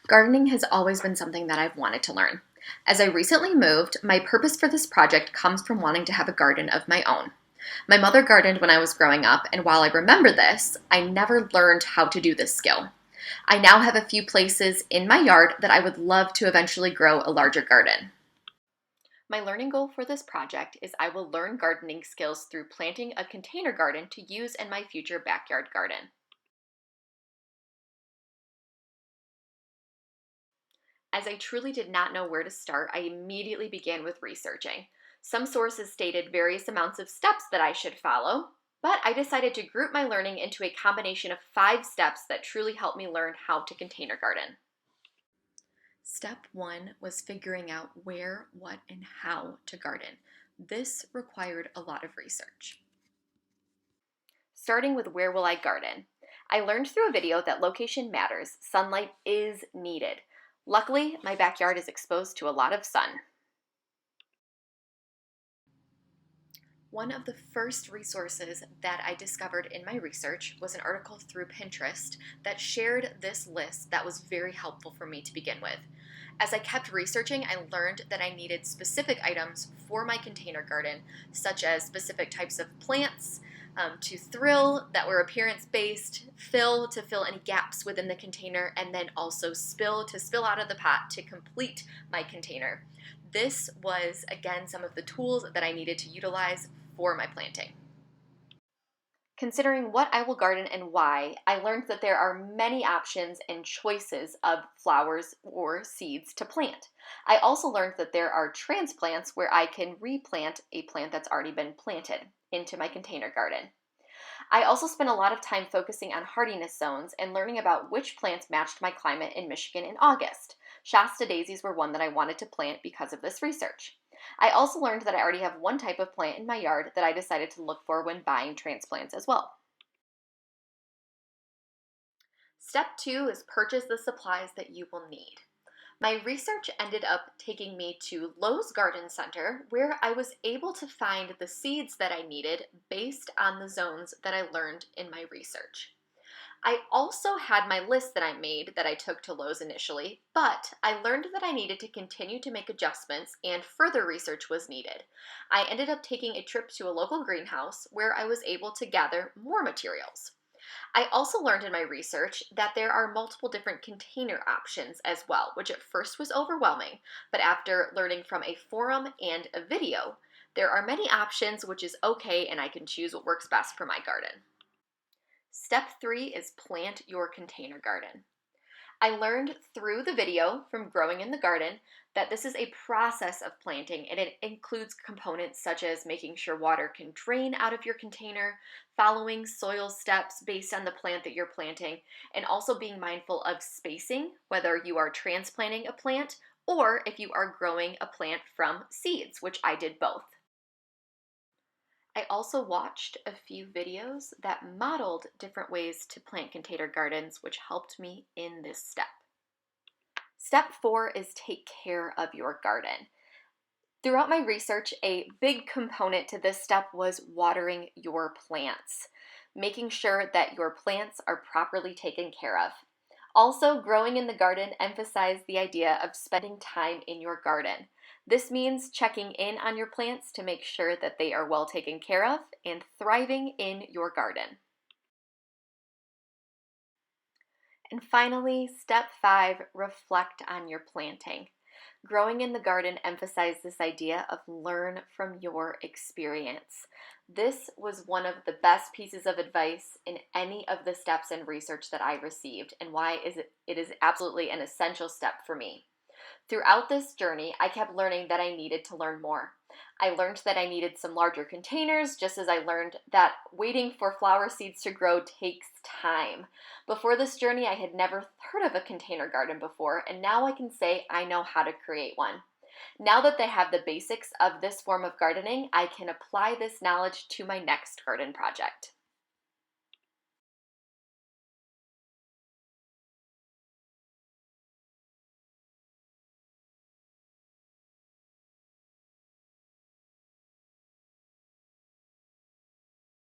Gardening has always been something that I've wanted to learn. As I recently moved, my purpose for this project comes from wanting to have a garden of my own. My mother gardened when I was growing up, and while I remember this, I never learned how to do this skill. I now have a few places in my yard that I would love to eventually grow a larger garden. My learning goal for this project is I will learn gardening skills through planting a container garden to use in my future backyard garden. As I truly did not know where to start, I immediately began with researching. Some sources stated various amounts of steps that I should follow, but I decided to group my learning into a combination of 5 steps that truly helped me learn how to container garden. Step 1 was figuring out where, what, and how to garden. This required a lot of research. Starting with where will I garden? I learned through a video that location matters. Sunlight is needed. Luckily, my backyard is exposed to a lot of sun. One of the first resources that I discovered in my research was an article through Pinterest that shared this list that was very helpful for me to begin with. As I kept researching, I learned that I needed specific items for my container garden, such as specific types of plants, to thrill that were appearance based, fill to fill any gaps within the container, and then also spill to spill out of the pot to complete my container. This was, again, some of the tools that I needed to utilize for my planting. Considering what I will garden and why, I learned that there are many options and choices of flowers or seeds to plant. I also learned that there are transplants where I can replant a plant that's already been planted into my container garden. I also spent a lot of time focusing on hardiness zones and learning about which plants matched my climate in Michigan in August. Shasta daisies were one that I wanted to plant because of this research. I also learned that I already have one type of plant in my yard that I decided to look for when buying transplants as well. Step 2 is purchase the supplies that you will need. My research ended up taking me to Lowe's Garden Center, where I was able to find the seeds that I needed based on the zones that I learned in my research. I also had my list that I made that I took to Lowe's initially, but I learned that I needed to continue to make adjustments and further research was needed. I ended up taking a trip to a local greenhouse where I was able to gather more materials. I also learned in my research that there are multiple different container options as well, which at first was overwhelming, but after learning from a forum and a video, there are many options, which is okay, and I can choose what works best for my garden. Step 3 is plant your container garden. I learned through the video from Growing in the Garden that this is a process of planting and it includes components such as making sure water can drain out of your container, following soil steps based on the plant that you're planting, and also being mindful of spacing, whether you are transplanting a plant or if you are growing a plant from seeds, which I did both. I also watched a few videos that modeled different ways to plant container gardens, which helped me in this step. Step 4 is take care of your garden. Throughout my research, a big component to this step was watering your plants, making sure that your plants are properly taken care of. Also, Growing in the Garden emphasized the idea of spending time in your garden. This means checking in on your plants to make sure that they are well taken care of and thriving in your garden. And finally, step 5, reflect on your planting. Growing in the Garden emphasized this idea of learn from your experience. This was one of the best pieces of advice in any of the steps and research that I received, and why it is absolutely an essential step for me. Throughout this journey, I kept learning that I needed to learn more. I learned that I needed some larger containers, just as I learned that waiting for flower seeds to grow takes time. Before this journey, I had never heard of a container garden before, and now I can say I know how to create one. Now that they have the basics of this form of gardening, I can apply this knowledge to my next garden project.